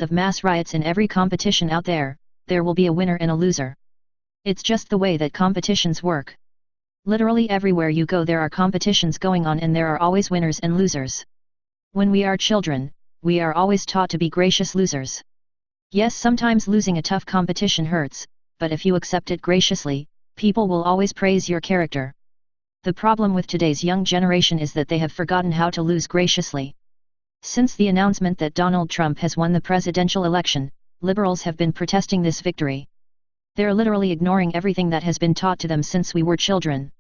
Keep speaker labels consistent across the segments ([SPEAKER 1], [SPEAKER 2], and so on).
[SPEAKER 1] of mass riots in every competition out there, there will be a winner and a loser. It's just the way that competitions work. Literally everywhere you go there are competitions going on and there are always winners and losers. When we are children, we are always taught to be gracious losers. Yes, sometimes losing a tough competition hurts, but if you accept it graciously, people will always praise your character. The problem with today's young generation is that they have forgotten how to lose graciously. Since the announcement that Donald Trump has won the presidential election, liberals have been protesting this victory. They're literally ignoring everything that has been taught to them since we were children.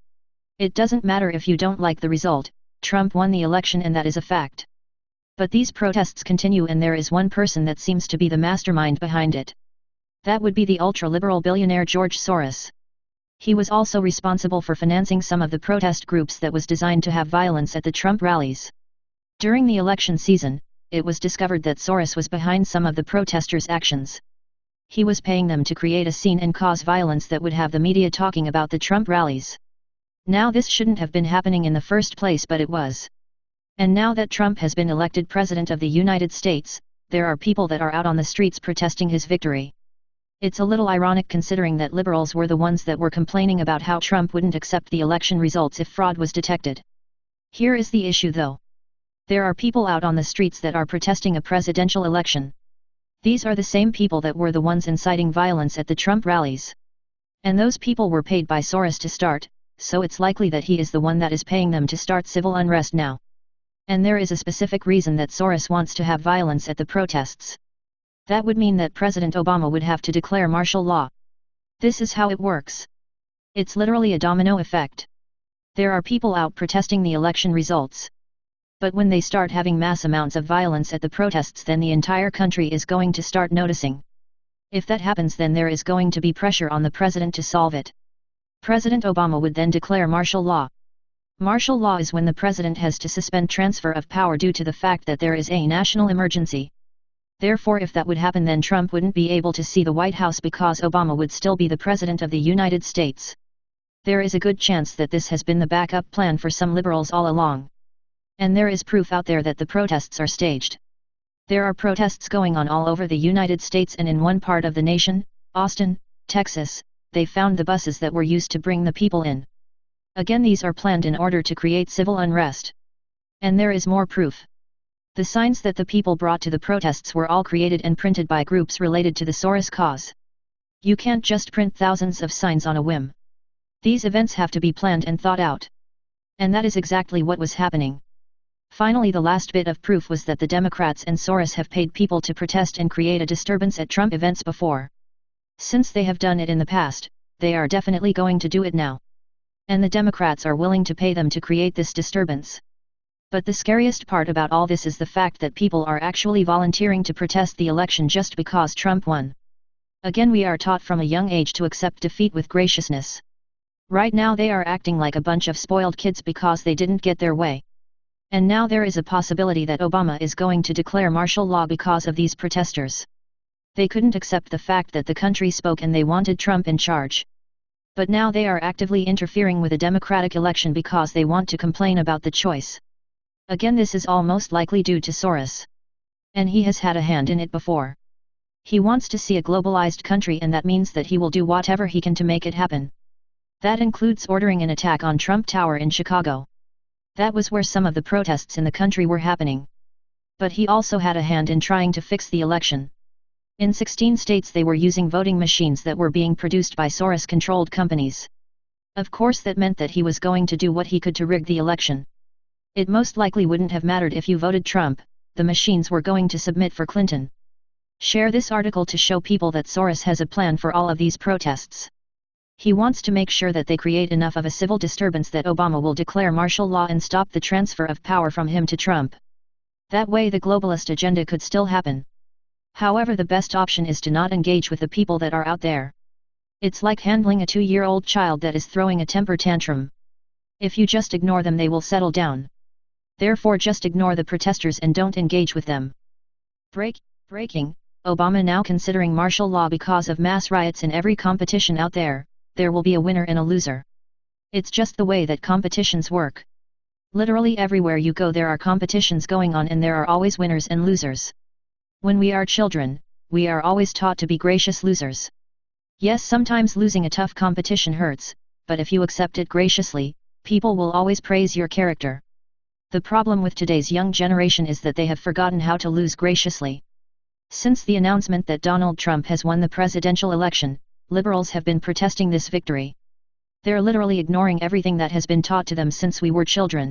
[SPEAKER 1] It doesn't matter if you don't like the result, Trump won the election and that is a fact. But these protests continue and there is one person that seems to be the mastermind behind it. That would be the ultra-liberal billionaire George Soros. He was also responsible for financing some of the protest groups that was designed to have violence at the Trump rallies. During the election season, it was discovered that Soros was behind some of the protesters' actions. He was paying them to create a scene and cause violence that would have the media talking about the Trump rallies. Now this shouldn't have been happening in the first place, but it was. And now that Trump has been elected President of the United States, there are people that are out on the streets protesting his victory. It's a little ironic considering that liberals were the ones that were complaining about how Trump wouldn't accept the election results if fraud was detected. Here is the issue though. There are people out on the streets that are protesting a presidential election. These are the same people that were the ones inciting violence at the Trump rallies. And those people were paid by Soros to start, so it's likely that he is the one that is paying them to start civil unrest now. And there is a specific reason that Soros wants to have violence at the protests. That would mean that President Obama would have to declare martial law. This is how it works. It's literally a domino effect. There are people out protesting the election results. But when they start having mass amounts of violence at the protests, then the entire country is going to start noticing. If that happens, then there is going to be pressure on the president to solve it. President Obama would then declare martial law. Martial law is when the president has to suspend transfer of power due to the fact that there is a national emergency. Therefore, if that would happen, then Trump wouldn't be able to see the White House because Obama would still be the President of the United States. There is a good chance that this has been the backup plan for some liberals all along. And there is proof out there that the protests are staged. There are protests going on all over the United States, and in one part of the nation, Austin, Texas, they found the buses that were used to bring the people in. Again, these are planned in order to create civil unrest. And there is more proof. The signs that the people brought to the protests were all created and printed by groups related to the Soros cause. You can't just print thousands of signs on a whim. These events have to be planned and thought out. And that is exactly what was happening. Finally, the last bit of proof was that the Democrats and Soros have paid people to protest and create a disturbance at Trump events before. Since they have done it in the past, they are definitely going to do it now. And the Democrats are willing to pay them to create this disturbance. But the scariest part about all this is the fact that people are actually volunteering to protest the election just because Trump won. Again, we are taught from a young age to accept defeat with graciousness. Right now they are acting like a bunch of spoiled kids because they didn't get their way. And now there is a possibility that Obama is going to declare martial law because of these protesters. They couldn't accept the fact that the country spoke and they wanted Trump in charge. But now they are actively interfering with a democratic election because they want to complain about the choice. Again, this is all most likely due to Soros. And he has had a hand in it before. He wants to see a globalized country, and that means that he will do whatever he can to make it happen. That includes ordering an attack on Trump Tower in Chicago. That was where some of the protests in the country were happening. But he also had a hand in trying to fix the election. In 16 states they were using voting machines that were being produced by Soros-controlled companies. Of course that meant that he was going to do what he could to rig the election. It most likely wouldn't have mattered if you voted Trump, the machines were going to submit for Clinton. Share this article to show people that Soros has a plan for all of these protests. He wants to make sure that they create enough of a civil disturbance that Obama will declare martial law and stop the transfer of power from him to Trump. That way the globalist agenda could still happen. However, the best option is to not engage with the people that are out there. It's like handling a 2-year-old child that is throwing a temper tantrum. If you just ignore them, they will settle down. Therefore, just ignore the protesters and don't engage with them. Breaking, Obama now considering martial law because of mass riots in every competition out there. There will be a winner and a loser. It's just the way that competitions work. Literally everywhere you go there are competitions going on and there are always winners and losers. When we are children, we are always taught to be gracious losers. Yes, sometimes losing a tough competition hurts, but if you accept it graciously, people will always praise your character. The problem with today's young generation is that they have forgotten how to lose graciously. Since the announcement that Donald Trump has won the presidential election, liberals have been protesting this victory. They're literally ignoring everything that has been taught to them since we were children.